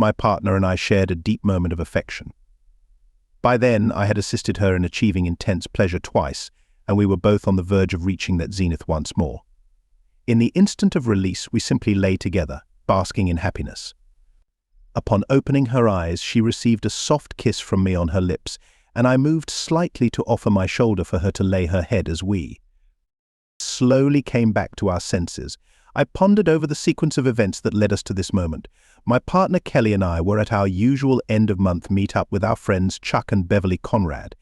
my partner and I shared a deep moment of affection. By then, I had assisted her in achieving intense pleasure twice, and we were both on the verge of reaching that zenith once more. In the instant of release, we simply lay together, basking in happiness. Upon opening her eyes, she received a soft kiss from me on her lips, and I moved slightly to offer my shoulder for her to lay her head as we slowly came back to our senses. I pondered over the sequence of events that led us to this moment. My partner Kelly and I were at our usual end-of-month meet-up with our friends Chuck and Beverly Conrad.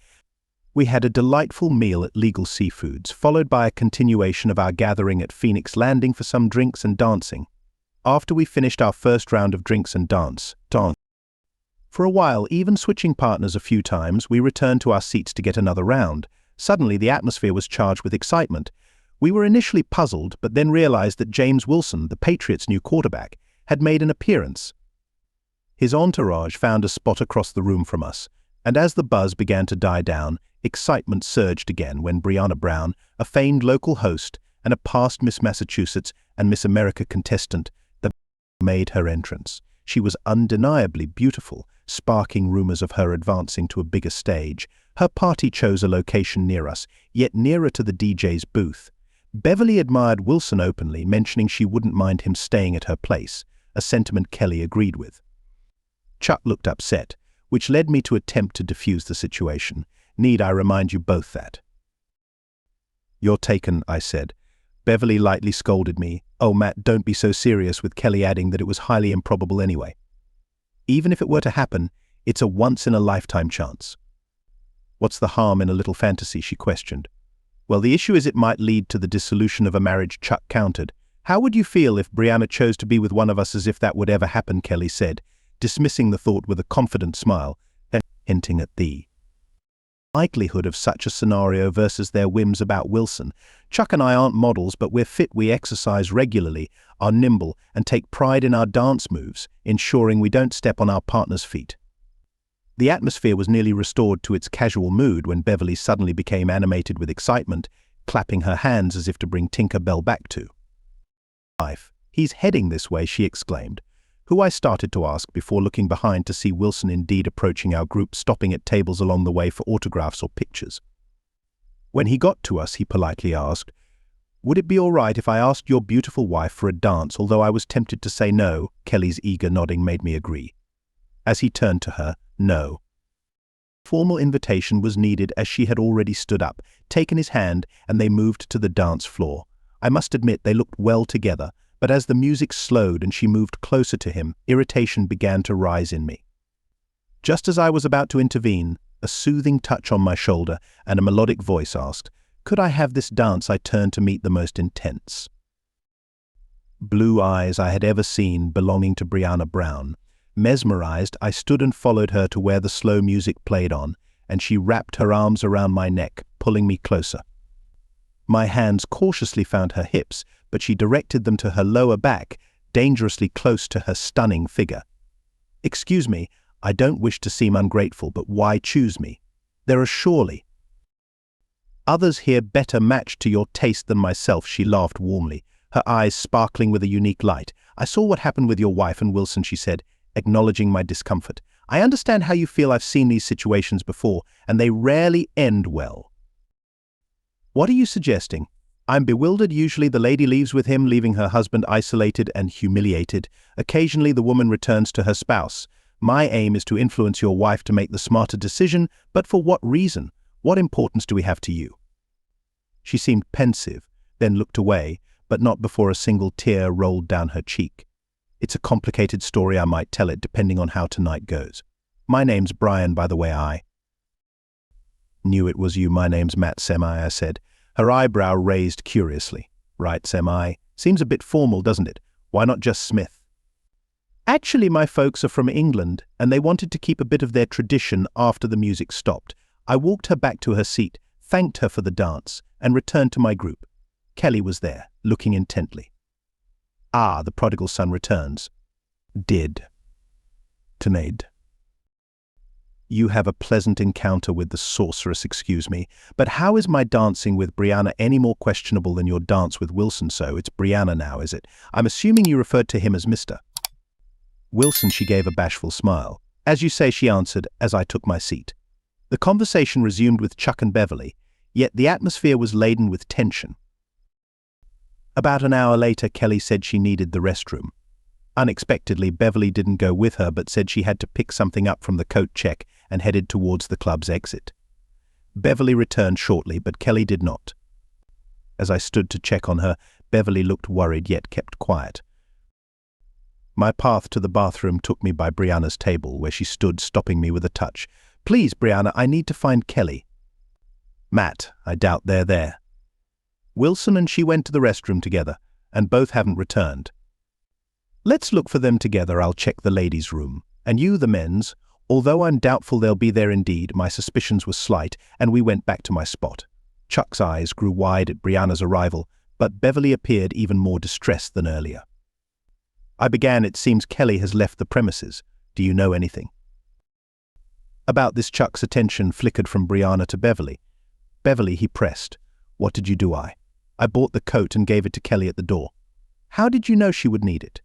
We had a delightful meal at Legal Seafoods, followed by a continuation of our gathering at Phoenix Landing for some drinks and dancing. After we finished our first round of drinks and dance. For a while, even switching partners a few times, we returned to our seats to get another round. Suddenly, the atmosphere was charged with excitement. We were initially puzzled, but then realized that James Wilson, the Patriots' new quarterback, had made an appearance. His entourage found a spot across the room from us, and as the buzz began to die down, excitement surged again when Brianna Brown, a famed local host and a past Miss Massachusetts and Miss America contestant, made her entrance. She was undeniably beautiful, sparking rumors of her advancing to a bigger stage. Her party chose a location near us, yet nearer to the DJ's booth. Beverly admired Wilson openly, mentioning she wouldn't mind him staying at her place, a sentiment Kelly agreed with. Chuck looked upset, which led me to attempt to defuse the situation. Need I remind you both that? "You're taken," I said. Beverly lightly scolded me. "Oh, Matt, don't be so serious," with Kelly adding that it was highly improbable anyway. "Even if it were to happen, it's a once-in-a-lifetime chance." "What's the harm in a little fantasy?" she questioned. "Well, the issue is it might lead to the dissolution of a marriage," Chuck countered. "How would you feel if Brianna chose to be with one of us as if that would ever happen?" Kelly said, dismissing the thought with a confident smile, then hinting at the likelihood of such a scenario versus their whims about Wilson. "Chuck and I aren't models, but we're fit, we exercise regularly, are nimble, and take pride in our dance moves, ensuring we don't step on our partner's feet." The atmosphere was nearly restored to its casual mood when Beverly suddenly became animated with excitement, clapping her hands as if to bring Tinker Bell back to life. "He's heading this way," she exclaimed, who I started to ask before looking behind to see Wilson indeed approaching our group, stopping at tables along the way for autographs or pictures. When he got to us, he politely asked, "Would it be all right if I asked your beautiful wife for a dance?" Although I was tempted to say no, Kelly's eager nodding made me agree. As he turned to her, no. Formal invitation was needed as she had already stood up, taken his hand, and they moved to the dance floor. I must admit they looked well together, but as the music slowed and she moved closer to him, irritation began to rise in me. Just as I was about to intervene, a soothing touch on my shoulder and a melodic voice asked, "Could I have this dance?" I turned to meet the most intense blue eyes I had ever seen belonging to Brianna Brown. Mesmerized, I stood and followed her to where the slow music played on, and she wrapped her arms around my neck, pulling me closer. My hands cautiously found her hips, but she directed them to her lower back, dangerously close to her stunning figure. "Excuse me, I don't wish to seem ungrateful, but why choose me? There are surely others here better matched to your taste than myself." She laughed warmly, her eyes sparkling with a unique light. "I saw what happened with your wife and Wilson," she said, acknowledging my discomfort. "I understand how you feel. I've seen these situations before, and they rarely end well." "What are you suggesting?" "I'm bewildered. Usually the lady leaves with him, leaving her husband isolated and humiliated. Occasionally the woman returns to her spouse. My aim is to influence your wife to make the smarter decision, but for what reason? What importance do we have to you?" She seemed pensive, then looked away, but not before a single tear rolled down her cheek. "It's a complicated story. I might tell it depending on how tonight goes. My name's Brian, by the way." I knew it was you. "My name's Matt Semi," I said, her eyebrow raised curiously. "Right, Semi. Seems a bit formal, doesn't it? Why not just Smith?" "Actually, my folks are from England, and they wanted to keep a bit of their tradition." After the music stopped, I walked her back to her seat, thanked her for the dance, and returned to my group. Kelly was there, looking intently. "Ah, the prodigal son returns." "Did. Tanaid. You have a pleasant encounter with the sorceress, excuse me, but how is my dancing with Brianna any more questionable than your dance with Wilson?" "So it's Brianna now, is it? I'm assuming you referred to him as Mr. Wilson, she gave a bashful smile. As you say, she answered as I took my seat. The conversation resumed with Chuck and Beverly, yet the atmosphere was laden with tension. About an hour later, Kelly said she needed the restroom. Unexpectedly, Beverly didn't go with her but said she had to pick something up from the coat check and headed towards the club's exit. Beverly returned shortly, but Kelly did not. As I stood to check on her, Beverly looked worried yet kept quiet. My path to the bathroom took me by Brianna's table, where she stood, stopping me with a touch. "Please, Brianna, I need to find Kelly." "Matt, I doubt they're there." "Wilson and she went to the restroom together, and both haven't returned." "Let's look for them together. I'll check the ladies' room. And you, the men's. Although I'm doubtful they'll be there indeed, my suspicions were slight, and we went back to my spot." Chuck's eyes grew wide at Brianna's arrival, but Beverly appeared even more distressed than earlier. I began, "It seems Kelly has left the premises. Do you know anything?" About this, Chuck's attention flickered from Brianna to Beverly. "Beverly," he pressed. "What did you do?" I bought the coat and gave it to Kelly at the door." "How did you know she would need it?"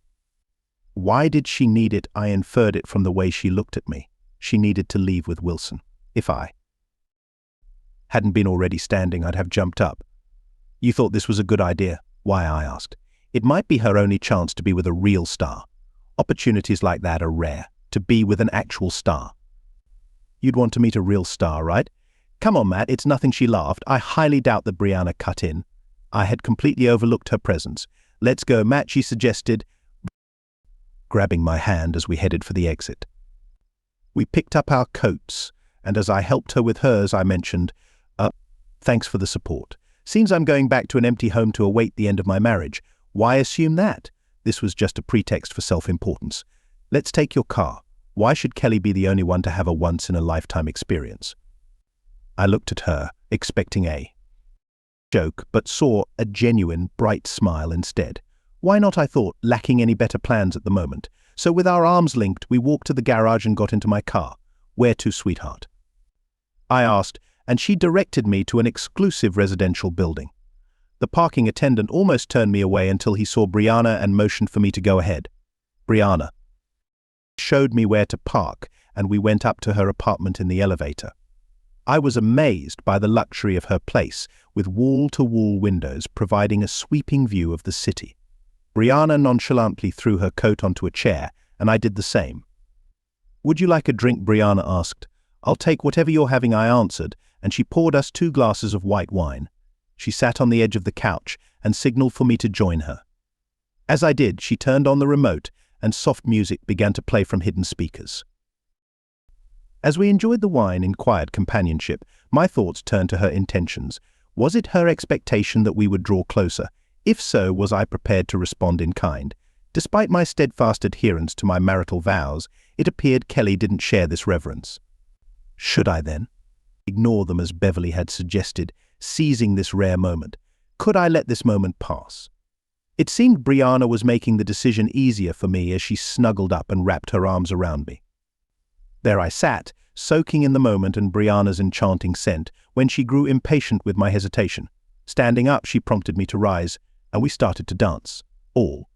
"Why did she need it?" I inferred it from the way she looked at me. She needed to leave with Wilson. If I hadn't been already standing, I'd have jumped up. "You thought this was a good idea?" "Why?" I asked. "It might be her only chance to be with a real star. Opportunities like that are rare, to be with an actual star." "You'd want to meet a real star, right?" "Come on, Matt, it's nothing." She laughed. I highly doubt that Brianna cut in. I had completely overlooked her presence. "Let's go, Matt," she suggested, grabbing my hand as we headed for the exit. We picked up our coats, and as I helped her with hers, I mentioned, "Thanks for the support. Seems I'm going back to an empty home to await the end of my marriage." "Why assume that?" This was just a pretext for self-importance. "Let's take your car. Why should Kelly be the only one to have a once-in-a-lifetime experience?" I looked at her, expecting a joke, but saw a genuine, bright smile instead. Why not, I thought, lacking any better plans at the moment. So with our arms linked, we walked to the garage and got into my car. "Where to, sweetheart?" I asked, and she directed me to an exclusive residential building. The parking attendant almost turned me away until he saw Brianna and motioned for me to go ahead. Brianna showed me where to park, and we went up to her apartment in the elevator. I was amazed by the luxury of her place, with wall-to-wall windows providing a sweeping view of the city. Brianna nonchalantly threw her coat onto a chair, and I did the same. "Would you like a drink?" Brianna asked. "I'll take whatever you're having," I answered, and she poured us 2 glasses of white wine. She sat on the edge of the couch and signaled for me to join her. As I did, she turned on the remote, and soft music began to play from hidden speakers. As we enjoyed the wine in quiet companionship, my thoughts turned to her intentions. Was it her expectation that we would draw closer? If so, was I prepared to respond in kind? Despite my steadfast adherence to my marital vows, it appeared Kelly didn't share this reverence. Should I then ignore them as Beverly had suggested, seizing this rare moment? Could I let this moment pass? It seemed Brianna was making the decision easier for me as she snuggled up and wrapped her arms around me. There I sat, soaking in the moment and Brianna's enchanting scent, when she grew impatient with my hesitation. Standing up, she prompted me to rise, and we started to dance. All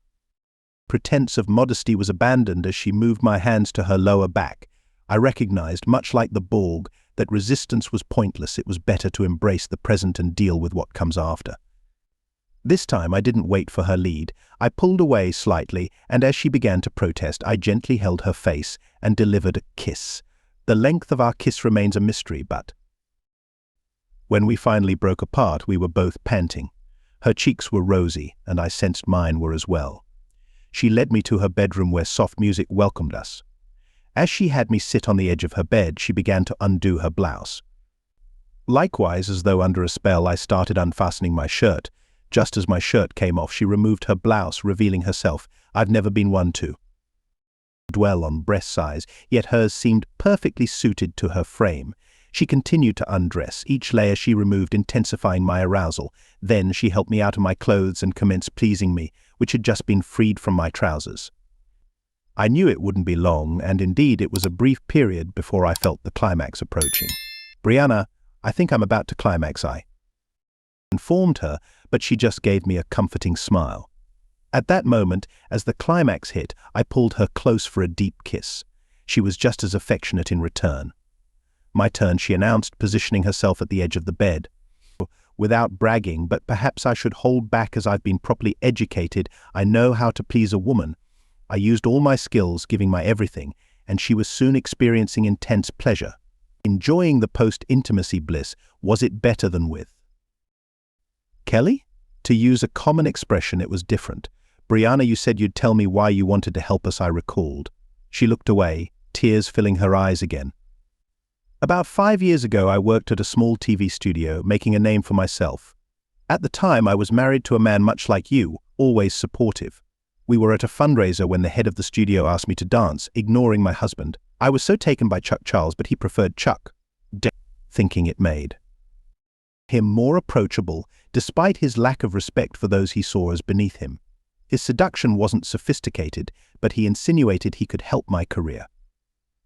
pretense of modesty was abandoned as she moved my hands to her lower back. I recognized, much like the Borg, that resistance was pointless. It was better to embrace the present and deal with what comes after. This time I didn't wait for her lead. I pulled away slightly, and as she began to protest, I gently held her face and delivered a kiss. The length of our kiss remains a mystery, but when we finally broke apart, we were both panting. Her cheeks were rosy, and I sensed mine were as well. She led me to her bedroom where soft music welcomed us. As she had me sit on the edge of her bed, she began to undo her blouse. Likewise, as though under a spell, I started unfastening my shirt. Just as my shirt came off, she removed her blouse, revealing herself. I've never been one to dwell on breast size, yet hers seemed perfectly suited to her frame. She continued to undress, each layer she removed intensifying my arousal. Then she helped me out of my clothes and commenced pleasing me, which had just been freed from my trousers. I knew it wouldn't be long, and indeed it was a brief period before I felt the climax approaching. "Brianna, I think I'm about to climax," I informed her, but she just gave me a comforting smile. At that moment, as the climax hit, I pulled her close for a deep kiss. She was just as affectionate in return. "My turn," she announced, positioning herself at the edge of the bed. Without bragging, but perhaps I should hold back as I've been properly educated, I know how to please a woman. I used all my skills, giving my everything, and she was soon experiencing intense pleasure. Enjoying the post-intimacy bliss, was it better than with Kelly? To use a common expression, it was different. "Brianna, you said you'd tell me why you wanted to help us," I recalled. She looked away, tears filling her eyes again. "About 5 years ago, I worked at a small TV studio, making a name for myself. At the time, I was married to a man much like you, always supportive. We were at a fundraiser when the head of the studio asked me to dance, ignoring my husband. I was so taken by Chuck Charles, but he preferred Chuck, thinking it made him more approachable, despite his lack of respect for those he saw as beneath him. His seduction wasn't sophisticated, but he insinuated he could help my career.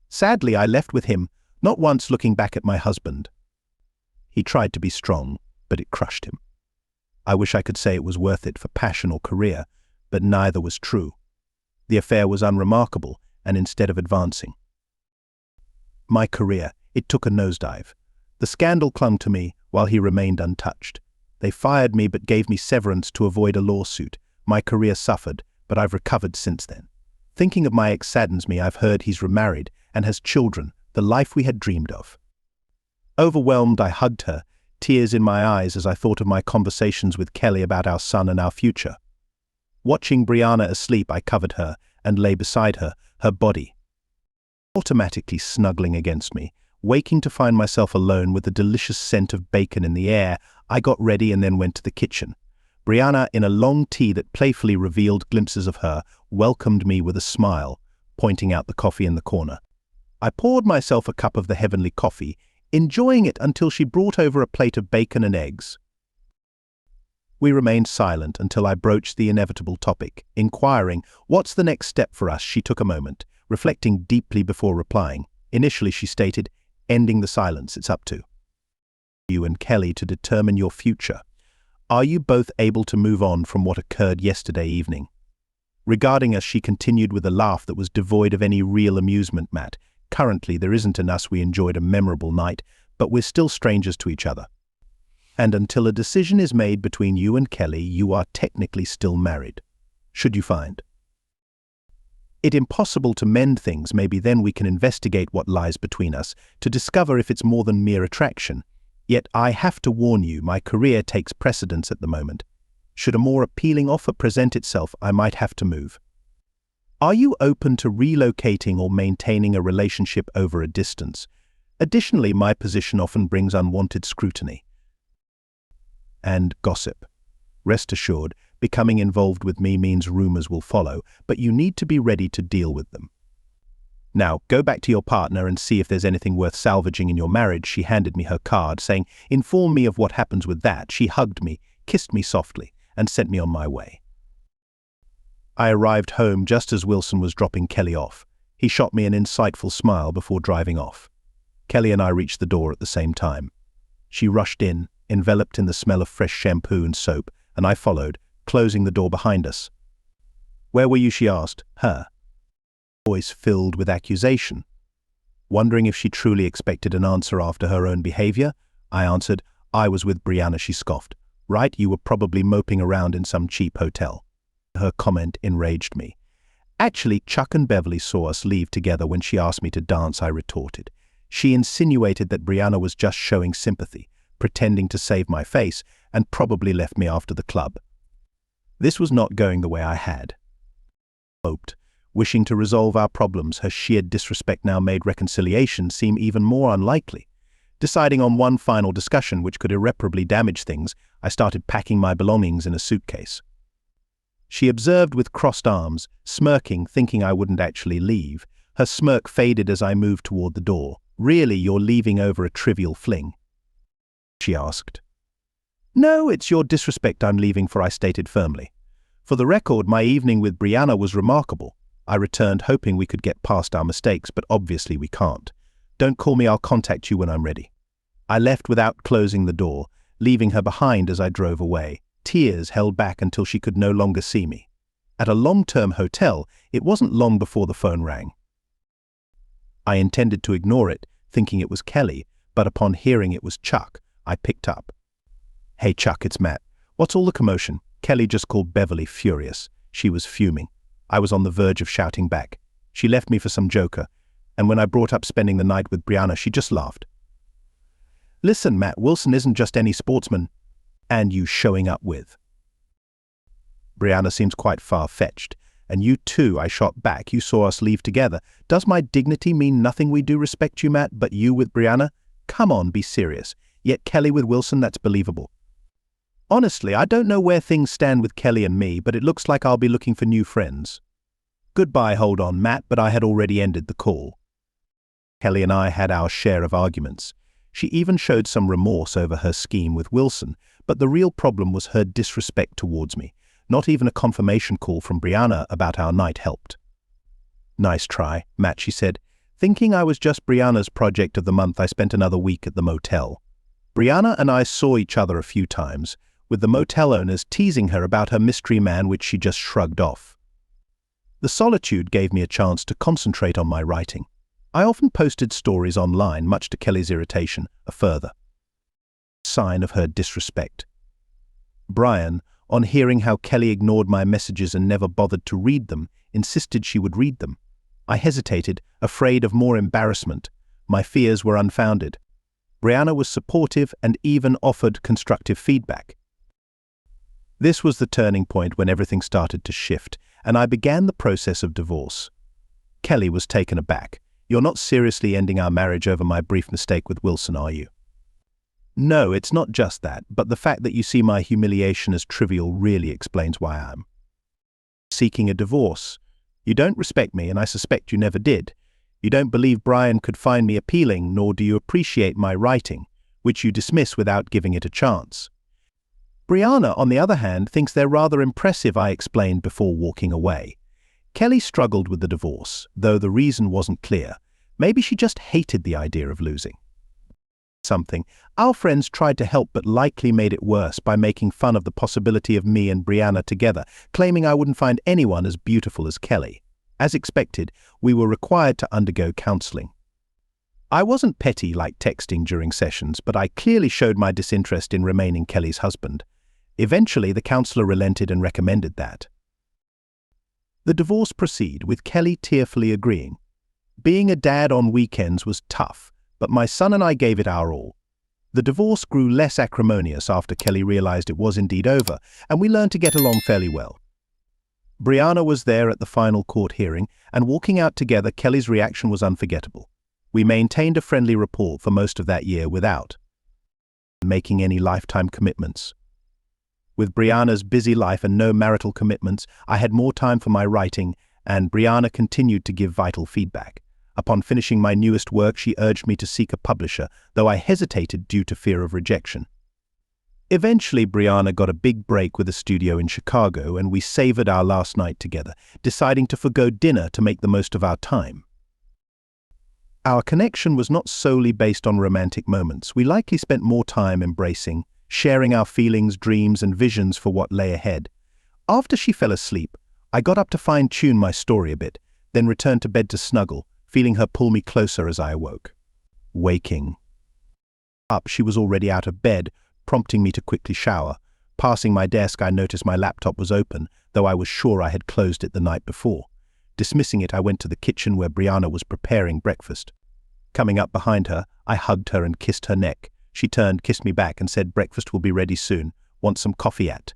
Sadly, I left with him, not once looking back at my husband. He tried to be strong, but it crushed him. I wish I could say it was worth it for passion or career, but neither was true. The affair was unremarkable, and instead of advancing my career, it took a nosedive. The scandal clung to me, while he remained untouched. They fired me but gave me severance to avoid a lawsuit. My career suffered, but I've recovered since then. Thinking of my ex saddens me. I've heard he's remarried and has children, the life we had dreamed of. Overwhelmed, I hugged her, tears in my eyes as I thought of my conversations with Kelly about our son and our future. Watching Brianna asleep, I covered her and lay beside her, her body automatically snuggling against me. Waking to find myself alone with the delicious scent of bacon in the air, I got ready and then went to the kitchen. Brianna, in a long tee that playfully revealed glimpses of her, welcomed me with a smile, pointing out the coffee in the corner. I poured myself a cup of the heavenly coffee, enjoying it until she brought over a plate of bacon and eggs. We remained silent until I broached the inevitable topic, inquiring, "What's the next step for us?" She took a moment, reflecting deeply before replying. Initially, she stated, ending the silence, "It's up to you and Kelly to determine your future. Are you both able to move on from what occurred yesterday evening?" Regarding us, she continued with a laugh that was devoid of any real amusement. "Matt, currently there isn't an us. We enjoyed a memorable night, but we're still strangers to each other. And until a decision is made between you and Kelly, you are technically still married. Should you find it impossible to mend things, maybe then we can investigate what lies between us to discover if it's more than mere attraction. Yet I have to warn you, my career takes precedence at the moment. Should a more appealing offer present itself, I might have to move. Are you open to relocating or maintaining a relationship over a distance? Additionally, my position often brings unwanted scrutiny and gossip. Rest assured, becoming involved with me means rumors will follow, but you need to be ready to deal with them. Now, go back to your partner and see if there's anything worth salvaging in your marriage." She handed me her card, saying, "Inform me of what happens with that." She hugged me, kissed me softly, and sent me on my way. I arrived home just as Wilson was dropping Kelly off. He shot me an insightful smile before driving off. Kelly and I reached the door at the same time. She rushed in, enveloped in the smell of fresh shampoo and soap, and I followed, closing the door behind us. "Where were you?" she asked, her voice filled with accusation. Wondering if she truly expected an answer after her own behavior, I answered, "I was with Brianna." She scoffed. "Right, you were probably moping around in some cheap hotel." Her comment enraged me. "Actually, Chuck and Beverly saw us leave together when she asked me to dance," I retorted. She insinuated that Brianna was just showing sympathy, pretending to save my face, and probably left me after the club. This was not going the way I had hoped. Wishing to resolve our problems, her sheer disrespect now made reconciliation seem even more unlikely. Deciding on one final discussion which could irreparably damage things, I started packing my belongings in a suitcase. She observed with crossed arms, smirking, thinking I wouldn't actually leave. Her smirk faded as I moved toward the door. "Really, you're leaving over a trivial fling?" she asked. "No, it's your disrespect I'm leaving for," I stated firmly. For the record, my evening with Brianna was remarkable. I returned hoping we could get past our mistakes, but obviously we can't. "Don't call me, I'll contact you when I'm ready." I left without closing the door, leaving her behind as I drove away. Tears held back until she could no longer see me. At a long-term hotel, it wasn't long before the phone rang. I intended to ignore it, thinking it was Kelly, but upon hearing it was Chuck, I picked up. "Hey Chuck, it's Matt. What's all the commotion?" Kelly just called Beverly, furious. She was fuming. I was on the verge of shouting back. She left me for some joker, and when I brought up spending the night with Brianna, she just laughed. "Listen, Matt, Wilson isn't just any sportsman. And you showing up with. Brianna seems quite far-fetched. And you too," I shot back. "You saw us leave together. Does my dignity mean nothing? We do respect you, Matt, but you with Brianna? Come on, be serious. Yet Kelly with Wilson, that's believable." "Honestly, I don't know where things stand with Kelly and me, but it looks like I'll be looking for new friends." "Goodbye, hold on, Matt," but I had already ended the call. Kelly and I had our share of arguments. She even showed some remorse over her scheme with Wilson, but the real problem was her disrespect towards me. Not even a confirmation call from Brianna about our night helped. "Nice try, Matt," she said. "Thinking I was just Brianna's project of the month, I spent another week at the motel. Brianna and I saw each other a few times, with the motel owners teasing her about her mystery man, which she just shrugged off. The solitude gave me a chance to concentrate on my writing. I often posted stories online, much to Kelly's irritation, a further sign of her disrespect. Brian, on hearing how Kelly ignored my messages and never bothered to read them, insisted she would read them. I hesitated, afraid of more embarrassment. My fears were unfounded. Brianna was supportive and even offered constructive feedback. This was the turning point when everything started to shift, and I began the process of divorce. Kelly was taken aback. "You're not seriously ending our marriage over my brief mistake with Wilson, are you?" "No, it's not just that, but the fact that you see my humiliation as trivial really explains why I'm seeking a divorce. You don't respect me, and I suspect you never did. You don't believe Brian could find me appealing, nor do you appreciate my writing, which you dismiss without giving it a chance. Brianna, on the other hand, thinks they're rather impressive," I explained before walking away. Kelly struggled with the divorce, though the reason wasn't clear. Maybe she just hated the idea of losing something. Our friends tried to help but likely made it worse by making fun of the possibility of me and Brianna together, claiming I wouldn't find anyone as beautiful as Kelly. As expected, we were required to undergo counseling. I wasn't petty like texting during sessions, but I clearly showed my disinterest in remaining Kelly's husband. Eventually, the counselor relented and recommended that the divorce proceed, with Kelly tearfully agreeing. Being a dad on weekends was tough, but my son and I gave it our all. The divorce grew less acrimonious after Kelly realized it was indeed over, and we learned to get along fairly well. Brianna was there at the final court hearing, and walking out together, Kelly's reaction was unforgettable. We maintained a friendly rapport for most of that year without making any lifetime commitments. With Brianna's busy life and no marital commitments, I had more time for my writing, and Brianna continued to give vital feedback. Upon finishing my newest work, she urged me to seek a publisher, though I hesitated due to fear of rejection. Eventually, Brianna got a big break with a studio in Chicago, and we savored our last night together, deciding to forgo dinner to make the most of our time. Our connection was not solely based on romantic moments. We likely spent more time embracing, sharing our feelings, dreams, and visions for what lay ahead. After she fell asleep, I got up to fine-tune my story a bit, then returned to bed to snuggle, feeling her pull me closer as I awoke. Waking up, she was already out of bed, prompting me to quickly shower. Passing my desk, I noticed my laptop was open, though I was sure I had closed it the night before. Dismissing it, I went to the kitchen where Brianna was preparing breakfast. Coming up behind her, I hugged her and kissed her neck. She turned, kissed me back, and said, "Breakfast will be ready soon. Want some coffee at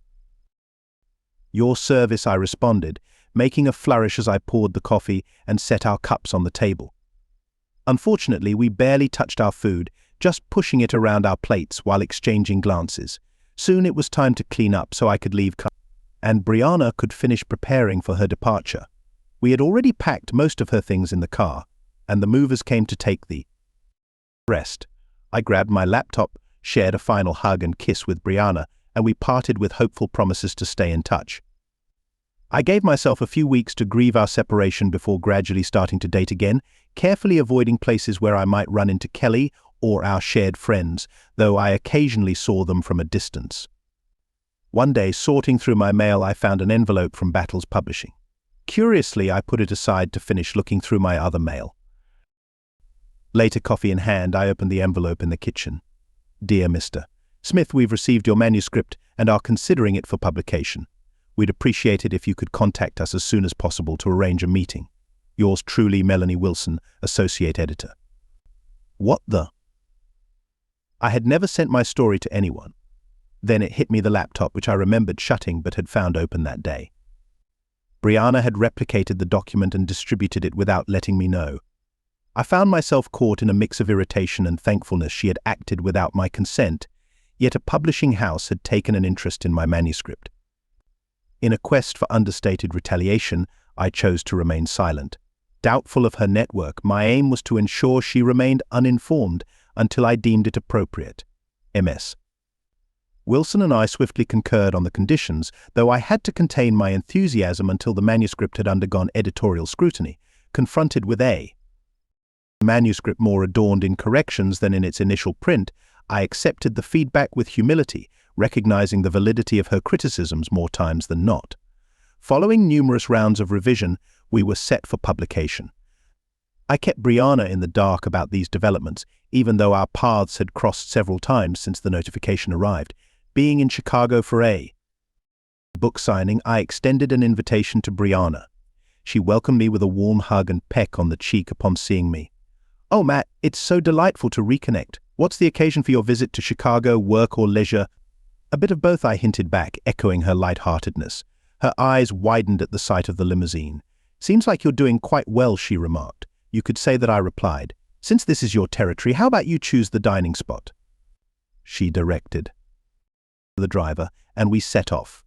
your service," I responded, making a flourish as I poured the coffee and set our cups on the table. Unfortunately, we barely touched our food, just pushing it around our plates while exchanging glances. Soon it was time to clean up so I could leave, and Brianna could finish preparing for her departure. We had already packed most of her things in the car, and the movers came to take the rest. I grabbed my laptop, shared a final hug and kiss with Brianna, and we parted with hopeful promises to stay in touch. I gave myself a few weeks to grieve our separation before gradually starting to date again, carefully avoiding places where I might run into Kelly or our shared friends, though I occasionally saw them from a distance. One day, sorting through my mail, I found an envelope from Battles Publishing. Curiously, I put it aside to finish looking through my other mail. Later, coffee in hand, I opened the envelope in the kitchen. Dear Mr. Smith, we've received your manuscript and are considering it for publication. We'd appreciate it if you could contact us as soon as possible to arrange a meeting. Yours truly, Melanie Wilson, Associate Editor. What the? I had never sent my story to anyone. Then it hit me, the laptop, which I remembered shutting but had found open that day. Brianna had replicated the document and distributed it without letting me know. I found myself caught in a mix of irritation and thankfulness. She had acted without my consent, yet a publishing house had taken an interest in my manuscript. In a quest for understated retaliation, I chose to remain silent. Doubtful of her network, my aim was to ensure she remained uninformed until I deemed it appropriate. MS. Wilson and I swiftly concurred on the conditions, though I had to contain my enthusiasm until the manuscript had undergone editorial scrutiny. Confronted with a manuscript more adorned in corrections than in its initial print, I accepted the feedback with humility, recognizing the validity of her criticisms more times than not. Following numerous rounds of revision, we were set for publication. I kept Brianna in the dark about these developments, even though our paths had crossed several times since the notification arrived. Being in Chicago for a book signing, I extended an invitation to Brianna. She welcomed me with a warm hug and peck on the cheek upon seeing me. "Oh, Matt, it's so delightful to reconnect. What's the occasion for your visit to Chicago, work or leisure?" "A bit of both," I hinted back, echoing her light-heartedness. Her eyes widened at the sight of the limousine. "Seems like you're doing quite well," she remarked. "You could say that," I replied. "Since this is your territory, how about you choose the dining spot?" She directed the driver, and we set off.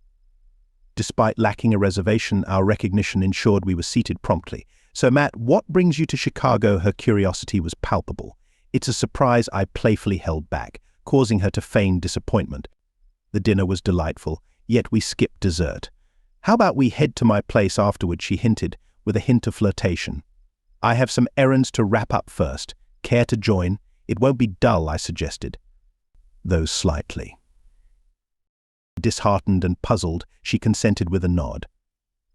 Despite lacking a reservation, our recognition ensured we were seated promptly. "So, Matt, what brings you to Chicago?" Her curiosity was palpable. It's a surprise I playfully held back, causing her to feign disappointment. The dinner was delightful, yet we skipped dessert. "How about we head to my place afterward?" she hinted, with a hint of flirtation. "I have some errands to wrap up first. Care to join? It won't be dull," I suggested. Though slightly. Disheartened and puzzled, she consented with a nod.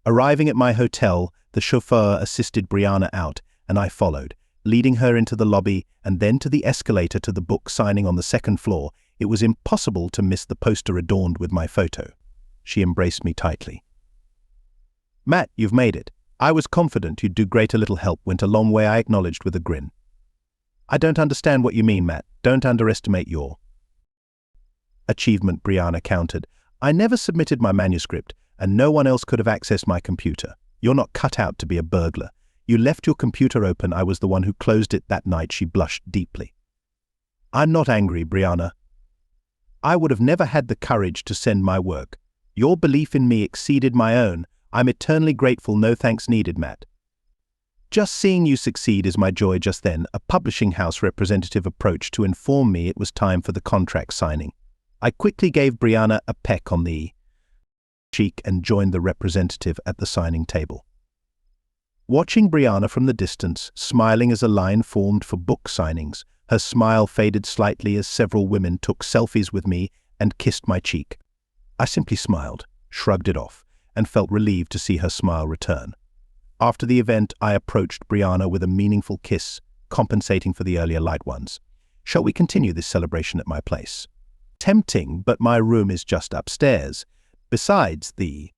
Arriving at my hotel, the chauffeur assisted Brianna out, and I followed, leading her into the lobby and then to the escalator to the book signing on the second floor. It was impossible to miss the poster adorned with my photo. She embraced me tightly. "Matt, you've made it. I was confident you'd do great. A little help went a long way," I acknowledged with a grin. "I don't understand what you mean, Matt. Don't underestimate your achievement," Brianna countered. "I never submitted my manuscript, and no one else could have accessed my computer. You're not cut out to be a burglar. You left your computer open. I was the one who closed it that night." She blushed deeply. "I'm not angry, Brianna. I would have never had the courage to send my work. Your belief in me exceeded my own. I'm eternally grateful. No thanks needed, Matt. Just seeing you succeed is my joy." Just then, a publishing house representative approached to inform me it was time for the contract signing. I quickly gave Brianna a peck on the cheek and joined the representative at the signing table. Watching Brianna from the distance, smiling as a line formed for book signings, her smile faded slightly as several women took selfies with me and kissed my cheek. I simply smiled, shrugged it off, and felt relieved to see her smile return. After the event, I approached Brianna with a meaningful kiss, compensating for the earlier light ones. "Shall we continue this celebration at my place?" "Tempting, but my room is just upstairs. Besides, the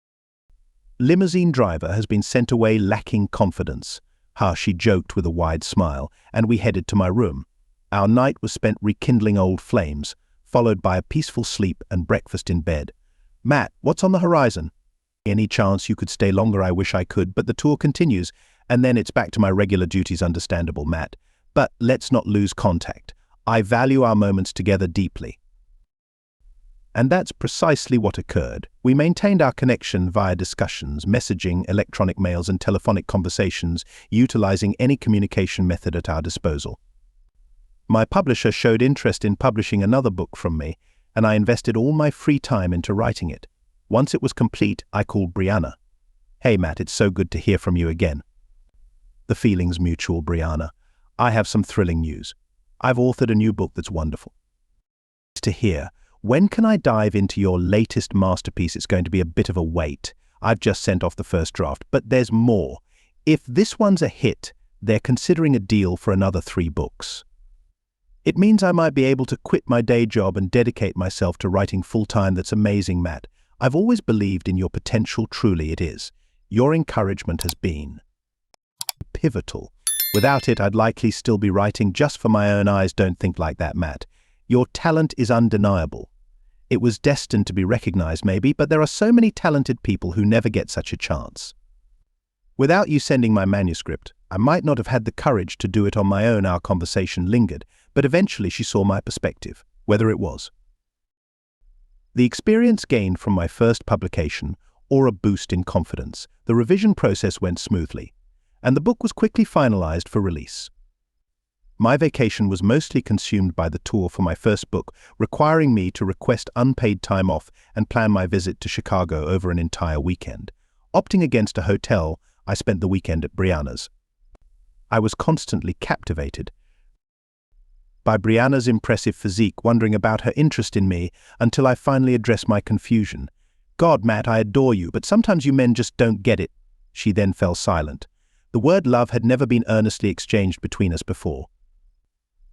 limousine driver has been sent away lacking confidence." She joked with a wide smile, and we headed to my room. Our night was spent rekindling old flames, followed by a peaceful sleep and breakfast in bed. "Matt, what's on the horizon?" "Any chance you could stay longer?" "I wish I could, but the tour continues, and then it's back to my regular duties." "Understandable, Matt. But let's not lose contact. I value our moments together deeply." And that's precisely what occurred. We maintained our connection via discussions, messaging, electronic mails, and telephonic conversations, utilizing any communication method at our disposal. My publisher showed interest in publishing another book from me, and I invested all my free time into writing it. Once it was complete, I called Brianna. "Hey, Matt, it's so good to hear from you again." "The feeling's mutual, Brianna. I have some thrilling news. I've authored a new book that's wonderful to hear. when can I dive into your latest masterpiece? It's going to be a bit of a wait. I've just sent off the first draft, but there's more. If this one's a hit, they're considering a deal for another 3 books. It means I might be able to quit my day job and dedicate myself to writing full-time. That's amazing, Matt. I've always believed in your potential, truly it is. Your encouragement has been pivotal. Without it, I'd likely still be writing just for my own eyes. Don't think like that, Matt. Your talent is undeniable. It was destined to be recognized, maybe, but there are so many talented people who never get such a chance. Without you sending my manuscript, I might not have had the courage to do it on my own. Our conversation lingered, but eventually she saw my perspective, whether it was the experience gained from my first publication or a boost in confidence. The revision process went smoothly, and the book was quickly finalized for release. My vacation was mostly consumed by the tour for my first book, requiring me to request unpaid time off and plan my visit to Chicago over an entire weekend. Opting against a hotel, I spent the weekend at Brianna's. I was constantly captivated by Brianna's impressive physique, wondering about her interest in me until I finally addressed my confusion. God, Matt, I adore you, but sometimes you men just don't get it. She then fell silent. The word love had never been earnestly exchanged between us before.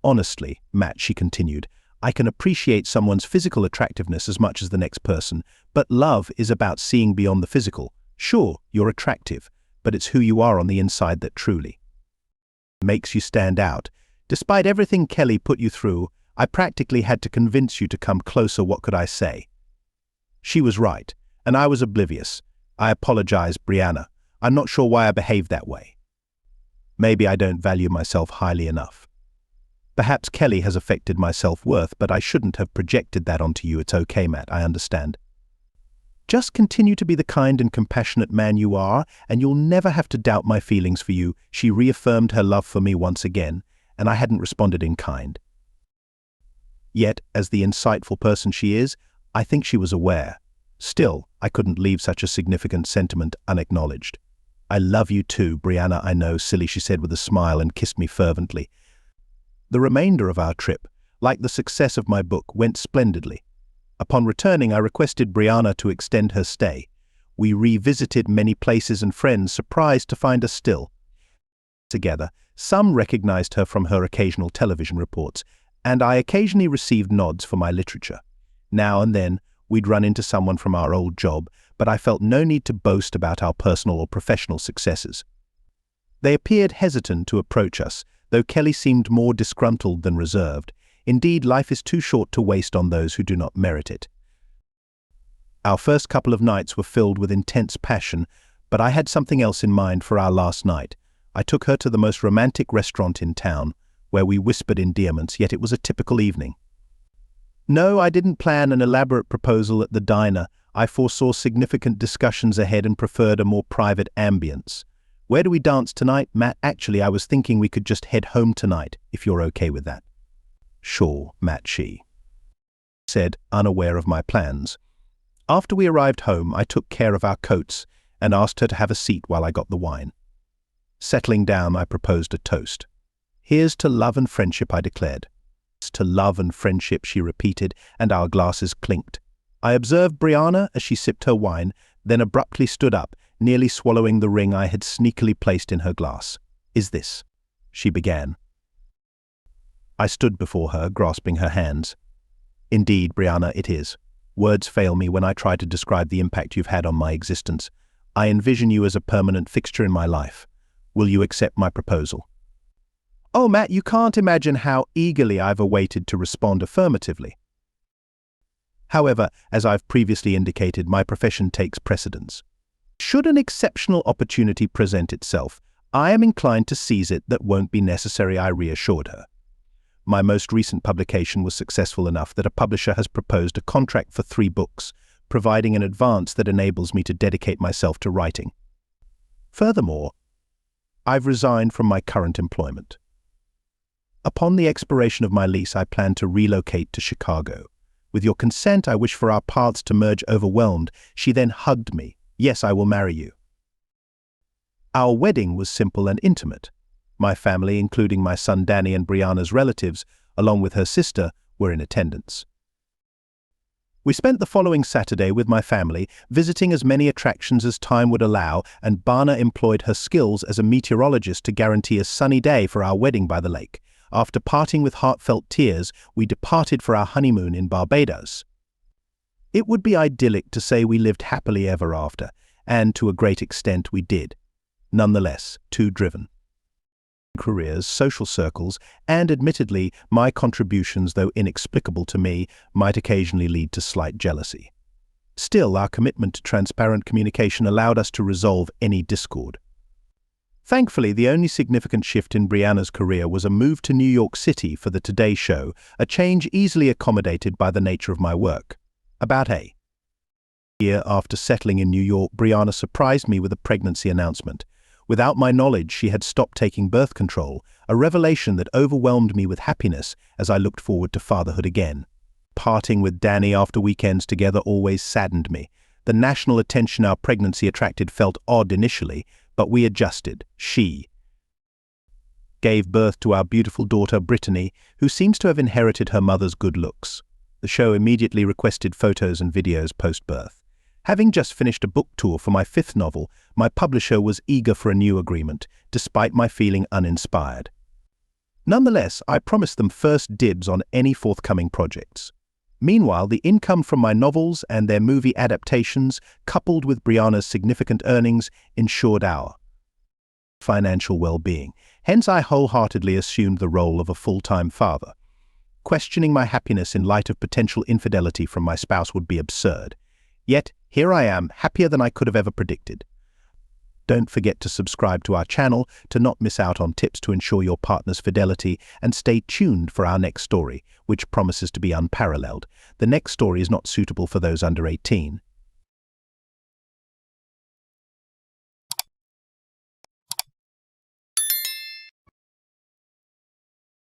Honestly, Matt, she continued, I can appreciate someone's physical attractiveness as much as the next person, but love is about seeing beyond the physical. Sure, you're attractive, but it's who you are on the inside that truly makes you stand out. Despite everything Kelly put you through, I practically had to convince you to come closer. What could I say? She was right, and I was oblivious. I apologize, Brianna. I'm not sure why I behaved that way. Maybe I don't value myself highly enough. Perhaps Kelly has affected my self-worth, but I shouldn't have projected that onto you. It's okay, Matt, I understand. Just continue to be the kind and compassionate man you are, and you'll never have to doubt my feelings for you. She reaffirmed her love for me once again, and I hadn't responded in kind. Yet, as the insightful person she is, I think she was aware. Still, I couldn't leave such a significant sentiment unacknowledged. I love you too, Brianna, I know, silly, she said with a smile and kissed me fervently. The remainder of our trip, like the success of my book, went splendidly. Upon returning, I requested Brianna to extend her stay. We revisited many places and friends, surprised to find us still together. Some recognized her from her occasional television reports, and I occasionally received nods for my literature. Now and then, we'd run into someone from our old job, but I felt no need to boast about our personal or professional successes. They appeared hesitant to approach us, though Kelly seemed more disgruntled than reserved. Indeed, life is too short to waste on those who do not merit it. Our first couple of nights were filled with intense passion, but I had something else in mind for our last night. I took her to the most romantic restaurant in town, where we whispered endearments, yet it was a typical evening. No, I didn't plan an elaborate proposal at the diner. I foresaw significant discussions ahead and preferred a more private ambience. Where do we dance tonight, Matt? Actually, I was thinking we could just head home tonight, if you're okay with that. Sure, Matt, she said, unaware of my plans. After we arrived home, I took care of our coats and asked her to have a seat while I got the wine. Settling down, I proposed a toast. Here's to love and friendship, I declared. To love and friendship, she repeated, and our glasses clinked. I observed Brianna as she sipped her wine, then abruptly stood up, nearly swallowing the ring I had sneakily placed in her glass. Is this? She began. I stood before her, grasping her hands. Indeed, Brianna, it is. Words fail me when I try to describe the impact you've had on my existence. I envision you as a permanent fixture in my life. Will you accept my proposal? Oh, Matt, you can't imagine how eagerly I've awaited to respond affirmatively. However, as I've previously indicated, my profession takes precedence. Should an exceptional opportunity present itself, I am inclined to seize it. That won't be necessary, I reassured her. My most recent publication was successful enough that a publisher has proposed a contract for 3 books, providing an advance that enables me to dedicate myself to writing. Furthermore, I've resigned from my current employment. Upon the expiration of my lease, I plan to relocate to Chicago. With your consent, I wish for our paths to merge. Overwhelmed, she then hugged me. Yes, I will marry you. Our wedding was simple and intimate. My family, including my son Danny and Brianna's relatives, along with her sister, were in attendance. We spent the following Saturday with my family, visiting as many attractions as time would allow, and Bana employed her skills as a meteorologist to guarantee a sunny day for our wedding by the lake. After parting with heartfelt tears, we departed for our honeymoon in Barbados. It would be idyllic to say we lived happily ever after, and to a great extent we did. Nonetheless, too driven. Careers, social circles, and admittedly, my contributions, though inexplicable to me, might occasionally lead to slight jealousy. Still, our commitment to transparent communication allowed us to resolve any discord. Thankfully, the only significant shift in Brianna's career was a move to New York City for the Today Show, a change easily accommodated by the nature of my work. About a year after settling in New York, Brianna surprised me with a pregnancy announcement. Without my knowledge, she had stopped taking birth control, a revelation that overwhelmed me with happiness as I looked forward to fatherhood again. Parting with Danny after weekends together always saddened me. The national attention our pregnancy attracted felt odd initially, but we adjusted. She gave birth to our beautiful daughter, Brittany, who seems to have inherited her mother's good looks. The show immediately requested photos and videos post-birth. Having just finished a book tour for my 5th novel, my publisher was eager for a new agreement, despite my feeling uninspired. Nonetheless, I promised them first dibs on any forthcoming projects. Meanwhile, the income from my novels and their movie adaptations, coupled with Brianna's significant earnings, ensured our financial well-being. Hence, I wholeheartedly assumed the role of a full-time father. Questioning my happiness in light of potential infidelity from my spouse would be absurd. Yet, here I am, happier than I could have ever predicted. Don't forget to subscribe to our channel to not miss out on tips to ensure your partner's fidelity, and stay tuned for our next story, which promises to be unparalleled. The next story is not suitable for those under 18.